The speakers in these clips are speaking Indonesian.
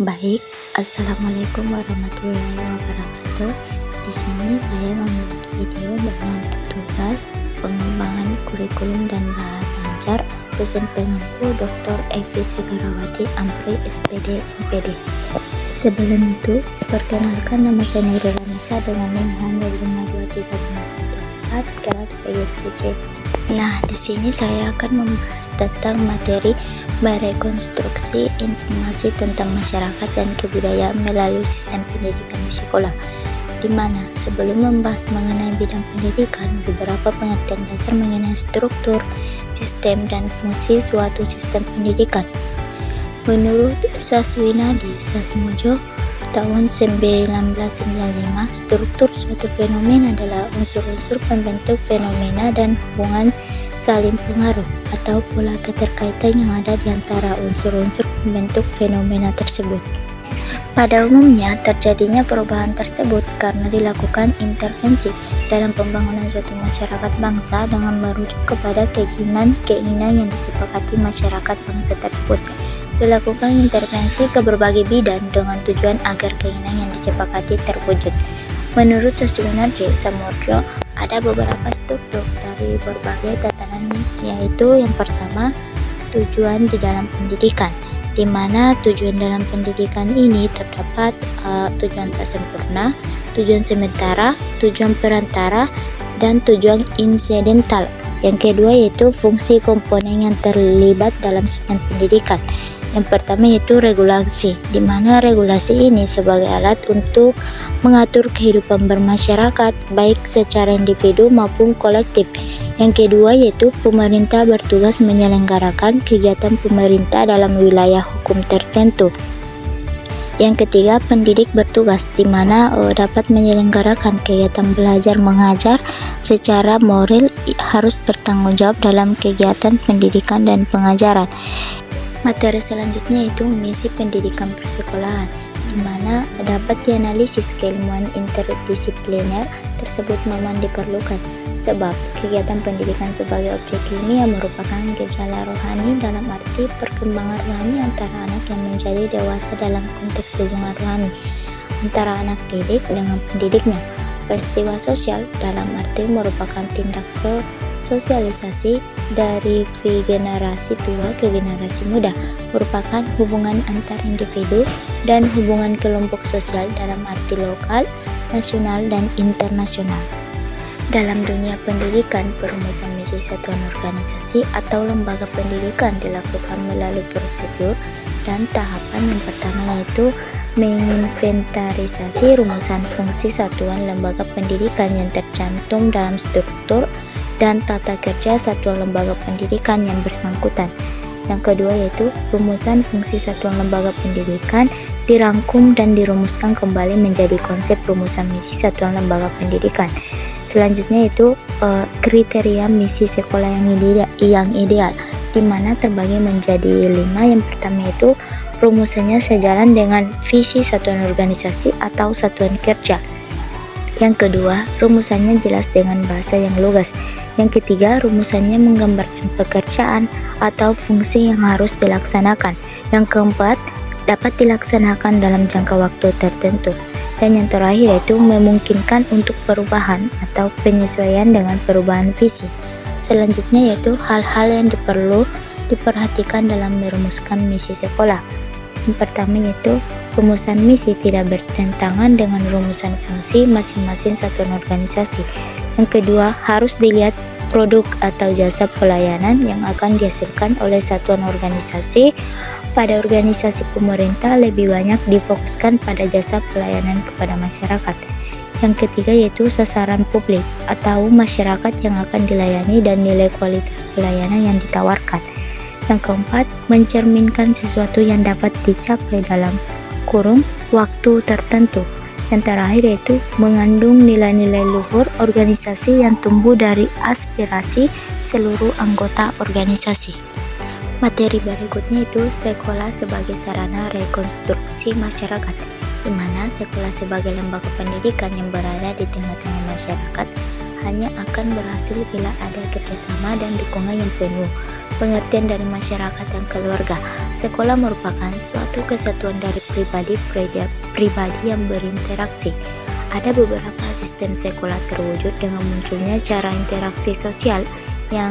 Baik, Assalamualaikum warahmatullahi wabarakatuh. Di sini saya membuat video dengan tugas pengembangan kurikulum dan bahasa ajar dosen pengampu Dr. Evi Segarawati, Ampri, SPD, MPD. Sebelum itu, perkenalkan nama saya Nurul Anissa dengan NIM 2523514 kelas PGSTC. Nah, di sini saya akan membahas tentang materi merekonstruksi informasi tentang masyarakat dan kebudayaan melalui sistem pendidikan di sekolah, di mana sebelum membahas mengenai bidang pendidikan, beberapa pengertian dasar mengenai struktur, sistem, dan fungsi suatu sistem pendidikan. Menurut Saswinadi Sasmojo tahun 1995, struktur suatu fenomena adalah unsur-unsur pembentuk fenomena dan hubungan saling pengaruh atau pola keterkaitan yang ada di antara unsur-unsur pembentuk fenomena tersebut. Pada umumnya, terjadinya perubahan tersebut karena dilakukan intervensi dalam pembangunan suatu masyarakat bangsa dengan merujuk kepada keinginan yang disepakati masyarakat bangsa tersebut. Dilakukan intervensi ke berbagai bidang dengan tujuan agar keinginan yang disepakati terwujud. Menurut Saswinadi Sasmojo, ada beberapa struktur dari berbagai tatanan, yaitu yang pertama, tujuan di dalam pendidikan, di mana tujuan dalam pendidikan ini terdapat tujuan tak sempurna, tujuan sementara, tujuan perantara, dan tujuan insidental. Yang kedua yaitu fungsi komponen yang terlibat dalam sistem pendidikan. Yang pertama yaitu regulasi, di mana regulasi ini sebagai alat untuk mengatur kehidupan bermasyarakat, baik secara individu maupun kolektif. Yang kedua yaitu pemerintah bertugas menyelenggarakan kegiatan pemerintah dalam wilayah hukum tertentu. Yang ketiga, pendidik bertugas, di mana dapat menyelenggarakan kegiatan belajar mengajar secara moral, harus bertanggung jawab dalam kegiatan pendidikan dan pengajaran. Materi selanjutnya yaitu misi pendidikan persekolahan, di mana dapat dianalisis keilmuan interdisipliner tersebut memang diperlukan, sebab kegiatan pendidikan sebagai objek ilmiah merupakan gejala rohani dalam arti perkembangan rohani antara anak yang menjadi dewasa dalam konteks hubungan rohani antara anak didik dengan pendidiknya. Peristiwa sosial dalam arti merupakan tindak sosialisasi dari generasi tua ke generasi muda, merupakan hubungan antar individu dan hubungan kelompok sosial dalam arti lokal, nasional, dan internasional. Dalam dunia pendidikan, perumusan misi satuan organisasi atau lembaga pendidikan dilakukan melalui prosedur dan tahapan. Yang pertama yaitu menginventarisasi rumusan fungsi satuan lembaga pendidikan yang tercantum dalam struktur dan tata kerja satuan lembaga pendidikan yang bersangkutan. Yang kedua yaitu rumusan fungsi satuan lembaga pendidikan dirangkum dan dirumuskan kembali menjadi konsep rumusan misi satuan lembaga pendidikan. Selanjutnya yaitu kriteria misi sekolah yang ideal, di mana terbagi menjadi 5. Yang pertama yaitu rumusannya sejalan dengan visi satuan organisasi atau satuan kerja. Yang kedua, rumusannya jelas dengan bahasa yang lugas. Yang ketiga, rumusannya menggambarkan pekerjaan atau fungsi yang harus dilaksanakan. Yang keempat, dapat dilaksanakan dalam jangka waktu tertentu. Dan yang terakhir yaitu memungkinkan untuk perubahan atau penyesuaian dengan perubahan visi. Selanjutnya yaitu hal-hal yang perlu diperhatikan dalam merumuskan misi sekolah. Yang pertama yaitu rumusan misi tidak bertentangan dengan rumusan fungsi masing-masing satuan organisasi. Yang kedua, harus dilihat produk atau jasa pelayanan yang akan dihasilkan oleh satuan organisasi. Pada organisasi pemerintah lebih banyak difokuskan pada jasa pelayanan kepada masyarakat. Yang ketiga yaitu sasaran publik atau masyarakat yang akan dilayani dan nilai kualitas pelayanan yang ditawarkan. Yang keempat, mencerminkan sesuatu yang dapat dicapai dalam kurun waktu tertentu. Yang terakhir yaitu mengandung nilai-nilai luhur organisasi yang tumbuh dari aspirasi seluruh anggota organisasi. Materi berikutnya itu sekolah sebagai sarana rekonstruksi masyarakat, di mana sekolah sebagai lembaga pendidikan yang berada di tengah-tengah masyarakat hanya akan berhasil bila ada kerjasama dan dukungan yang penuh. Pengertian dari masyarakat dan keluarga. Sekolah merupakan suatu kesatuan dari pribadi yang berinteraksi. Ada beberapa sistem sekolah terwujud dengan munculnya cara interaksi sosial yang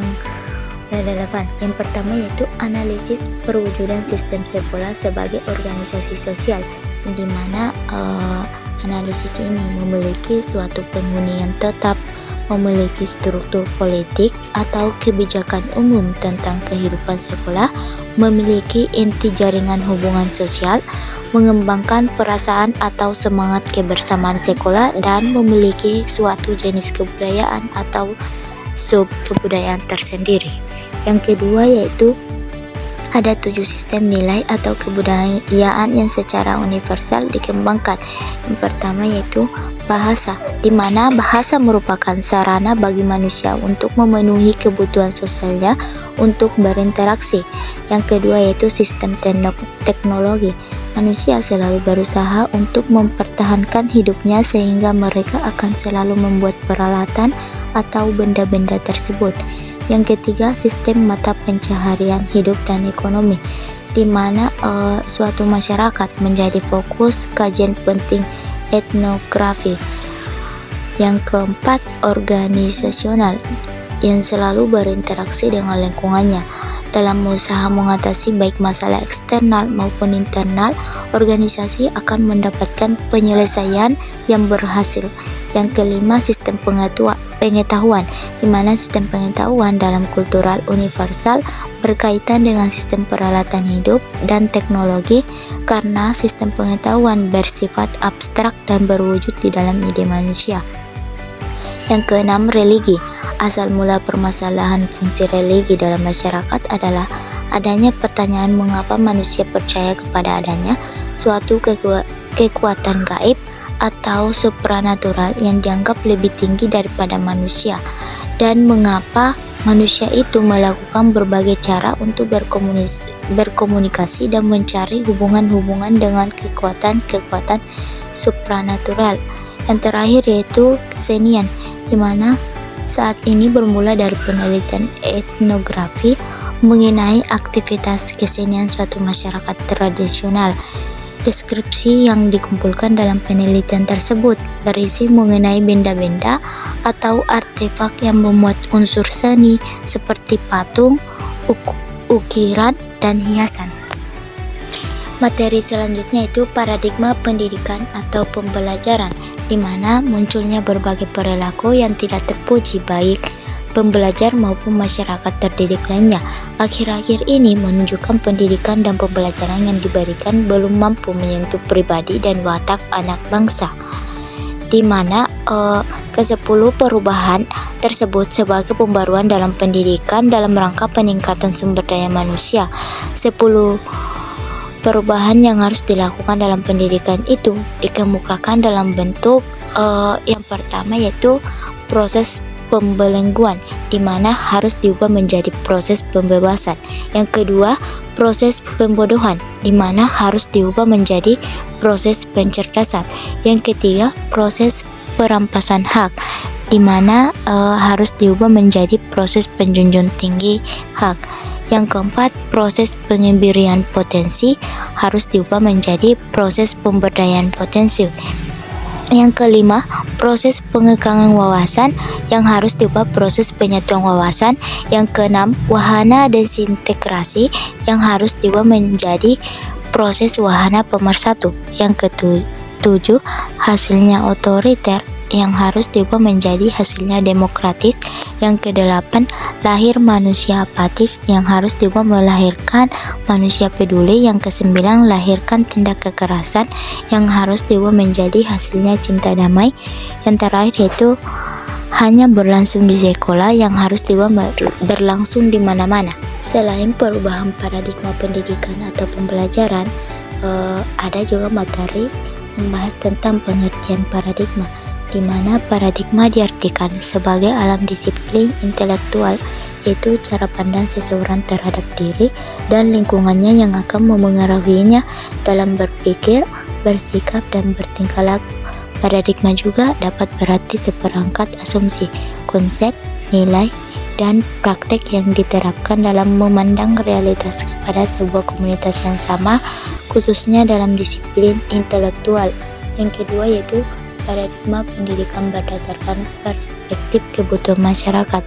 relevan. Yang pertama yaitu analisis perwujudan sistem sekolah sebagai organisasi sosial, di mana analisis ini memiliki suatu penghuni yang tetap, memiliki struktur politik atau kebijakan umum tentang kehidupan sekolah, memiliki inti jaringan hubungan sosial, mengembangkan perasaan atau semangat kebersamaan sekolah, dan memiliki suatu jenis kebudayaan atau sub kebudayaan tersendiri. Yang kedua yaitu ada 7 sistem nilai atau kebudayaan yang secara universal dikembangkan. Yang pertama yaitu bahasa, di mana bahasa merupakan sarana bagi manusia untuk memenuhi kebutuhan sosialnya untuk berinteraksi. Yang kedua yaitu sistem teknologi. Manusia selalu berusaha untuk mempertahankan hidupnya sehingga mereka akan selalu membuat peralatan atau benda-benda tersebut. Yang ketiga, sistem mata pencaharian hidup dan ekonomi, di mana suatu masyarakat menjadi fokus kajian penting etnografi. Yang keempat, organisasional, yang selalu berinteraksi dengan lingkungannya. Dalam usaha mengatasi baik masalah eksternal maupun internal, organisasi akan mendapatkan penyelesaian yang berhasil. Yang kelima, sistem pengetahuan, di mana sistem pengetahuan dalam kultural universal berkaitan dengan sistem peralatan hidup dan teknologi, karena sistem pengetahuan bersifat abstrak dan berwujud di dalam ide manusia. Yang keenam, religi. Asal mula permasalahan fungsi religi dalam masyarakat adalah adanya pertanyaan mengapa manusia percaya kepada adanya suatu kekuatan gaib atau supranatural yang dianggap lebih tinggi daripada manusia, dan mengapa manusia itu melakukan berbagai cara untuk berkomunikasi dan mencari hubungan-hubungan dengan kekuatan-kekuatan supranatural. Yang terakhir yaitu kesenian, di mana saat ini bermula dari penelitian etnografi mengenai aktivitas kesenian suatu masyarakat tradisional. Deskripsi yang dikumpulkan dalam penelitian tersebut berisi mengenai benda-benda atau artefak yang memuat unsur seni seperti patung, ukiran, dan hiasan. Materi selanjutnya itu paradigma pendidikan atau pembelajaran, di mana munculnya berbagai perilaku yang tidak terpuji baik pembelajar maupun masyarakat terdidik lainnya. Akhir-akhir ini menunjukkan pendidikan dan pembelajaran yang diberikan belum mampu menyentuh pribadi dan watak anak bangsa, di mana ke-10 perubahan tersebut sebagai pembaruan dalam pendidikan dalam rangka peningkatan sumber daya manusia. 10 perubahan yang harus dilakukan dalam pendidikan itu dikemukakan dalam bentuk yang pertama yaitu proses pembelengguan, di mana harus diubah menjadi proses pembebasan. Yang kedua, proses pembodohan, di mana harus diubah menjadi proses pencerdasan. Yang ketiga, proses perampasan hak, di mana harus diubah menjadi proses penjunjung tinggi hak. Yang keempat, proses pengembirian potensi harus diubah menjadi proses pemberdayaan potensi. Yang kelima, proses pengekangan wawasan yang harus diubah proses penyatuan wawasan. Yang keenam, wahana desintegrasi yang harus diubah menjadi proses wahana pemersatu. Yang ketujuh, hasilnya otoriter yang harus diubah menjadi hasilnya demokratis. Yang kedelapan, lahir manusia apatis yang harus diubah melahirkan manusia peduli. Yang kesembilan, lahirkan tindak kekerasan yang harus diubah menjadi hasilnya cinta damai. Yang terakhir yaitu hanya berlangsung di sekolah yang harus diubah berlangsung di mana-mana. Selain perubahan paradigma pendidikan atau pembelajaran, ada juga materi membahas tentang pengertian paradigma, di mana paradigma diartikan sebagai alam disiplin intelektual, yaitu cara pandang seseorang terhadap diri dan lingkungannya yang akan memengaruhinya dalam berpikir, bersikap, dan bertingkah laku. Paradigma juga dapat berarti seperangkat asumsi, konsep, nilai, dan praktek yang diterapkan dalam memandang realitas kepada sebuah komunitas yang sama, khususnya dalam disiplin intelektual. Yang kedua yaitu paradigma pendidikan berdasarkan perspektif kebutuhan masyarakat,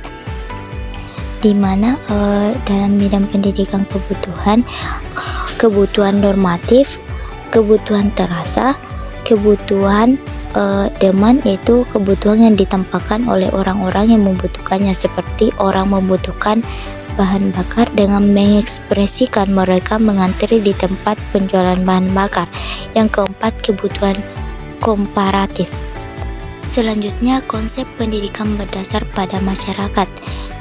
di mana dalam bidang pendidikan kebutuhan normatif, kebutuhan terasa, kebutuhan demand, yaitu kebutuhan yang ditampakkan oleh orang-orang yang membutuhkannya, seperti orang membutuhkan bahan bakar dengan mengekspresikan mereka mengantri di tempat penjualan bahan bakar. Yang keempat, kebutuhan komparatif. Selanjutnya, konsep pendidikan berdasar pada masyarakat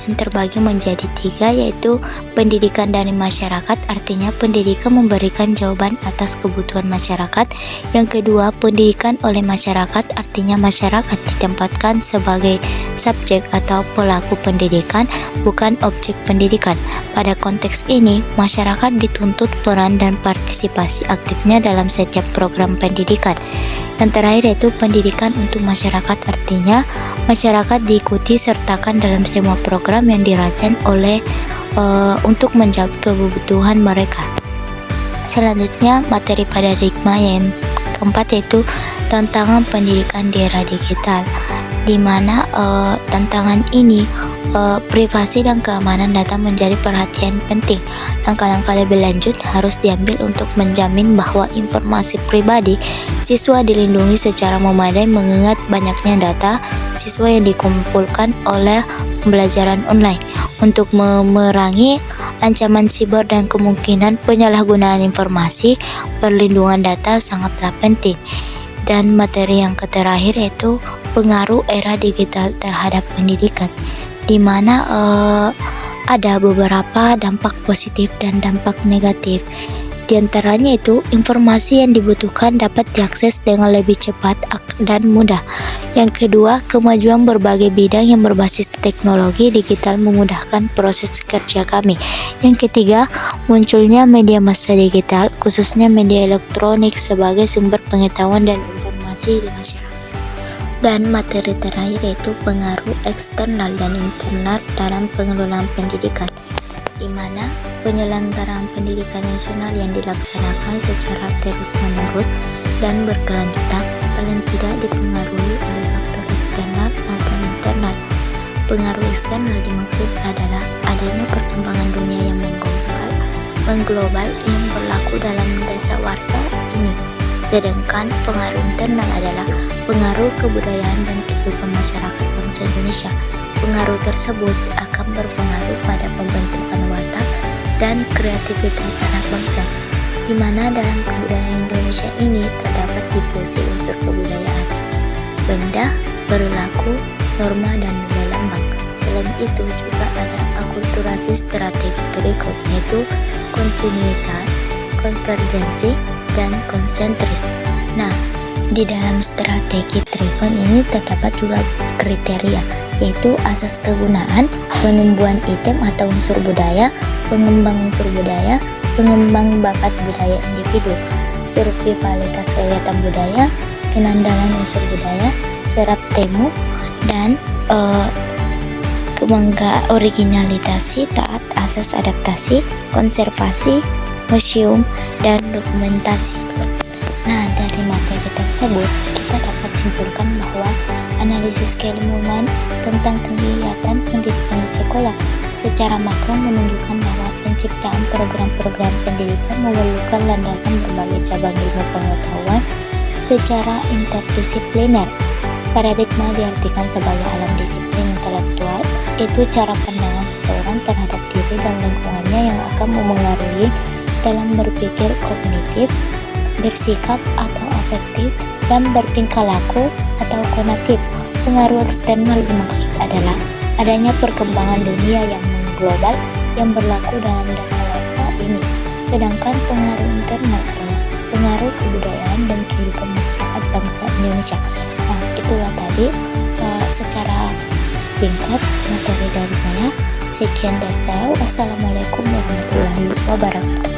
yang terbagi menjadi 3, yaitu pendidikan dari masyarakat, artinya pendidikan memberikan jawaban atas kebutuhan masyarakat. Yang kedua, pendidikan oleh masyarakat, artinya masyarakat ditempatkan sebagai subjek atau pelaku pendidikan, bukan objek pendidikan. Pada konteks ini, masyarakat dituntut peran dan partisipasi aktifnya dalam setiap program pendidikan. Yang terakhir yaitu pendidikan untuk masyarakat, artinya masyarakat diikuti sertakan dalam semua program yang dirancang untuk menjawab kebutuhan mereka. Selanjutnya, materi paradigma yang keempat yaitu tantangan pendidikan di era digital, di mana tantangan ini privasi dan keamanan data menjadi perhatian penting. Langkah-langkah lebih lanjut harus diambil untuk menjamin bahwa informasi pribadi siswa dilindungi secara memadai, mengingat banyaknya data siswa yang dikumpulkan oleh pembelajaran online. Untuk memerangi ancaman siber dan kemungkinan penyalahgunaan informasi, perlindungan data sangatlah penting. Dan materi yang terakhir yaitu pengaruh era digital terhadap pendidikan, di mana ada beberapa dampak positif dan dampak negatif. Di antaranya itu, informasi yang dibutuhkan dapat diakses dengan lebih cepat dan mudah. Yang kedua, kemajuan berbagai bidang yang berbasis teknologi digital memudahkan proses kerja kami. Yang ketiga, munculnya media massa digital, khususnya media elektronik, sebagai sumber pengetahuan dan informasi di masyarakat. Dan materi terakhir yaitu pengaruh eksternal dan internal dalam pengelolaan pendidikan, di mana penyelenggaraan pendidikan nasional yang dilaksanakan secara terus-menerus dan berkelanjutan paling tidak dipengaruhi oleh faktor eksternal maupun internal. Pengaruh eksternal dimaksud adalah adanya perkembangan dunia yang mengglobal yang berlaku dalam dasawarsa ini. Sedangkan pengaruh internal adalah pengaruh kebudayaan dan kehidupan masyarakat bangsa Indonesia. Pengaruh tersebut akan berpengaruh pada pembentukan watak dan kreativitas anak bangsa, di mana dalam kebudayaan Indonesia ini terdapat difusi unsur kebudayaan, benda, perilaku, norma, dan nilai lambang. Selain itu juga ada akulturasi strategi trikot, yaitu kontinuitas, konvergensi, dan konsentris. Nah, di dalam strategi trikot ini terdapat juga kriteria, yaitu asas kegunaan, penumbuhan item atau unsur budaya, pengembang unsur budaya, pengembang bakat budaya individu, survivalitas kegiatan budaya, kenandalan unsur budaya, serap temu, dan kebanggaan originalitasi, taat asas adaptasi, konservasi, museum, dan dokumentasi. Nah, dari materi tersebut kita dapat simpulkan bahwa analisis keilmuan tentang kegiatan pendidikan di sekolah secara makro menunjukkan bahwa penciptaan program-program pendidikan memerlukan landasan berbagai cabang ilmu pengetahuan secara interdisipliner. Paradigma diartikan sebagai alam disiplin intelektual, itu cara pandangan seseorang terhadap diri dan lingkungannya yang akan memengaruhi dalam berpikir kognitif, bersikap atau afektif, dan bertingkah laku atau konatif. Pengaruh eksternal dimaksud adalah adanya perkembangan dunia yang mengglobal yang berlaku dalam dasawarsa ini. Sedangkan pengaruh internal adalah pengaruh kebudayaan dan kehidupan masyarakat bangsa Indonesia. Nah, itulah tadi secara singkat materi dari saya. Sekian dari saya. Wassalamualaikum warahmatullahi wabarakatuh.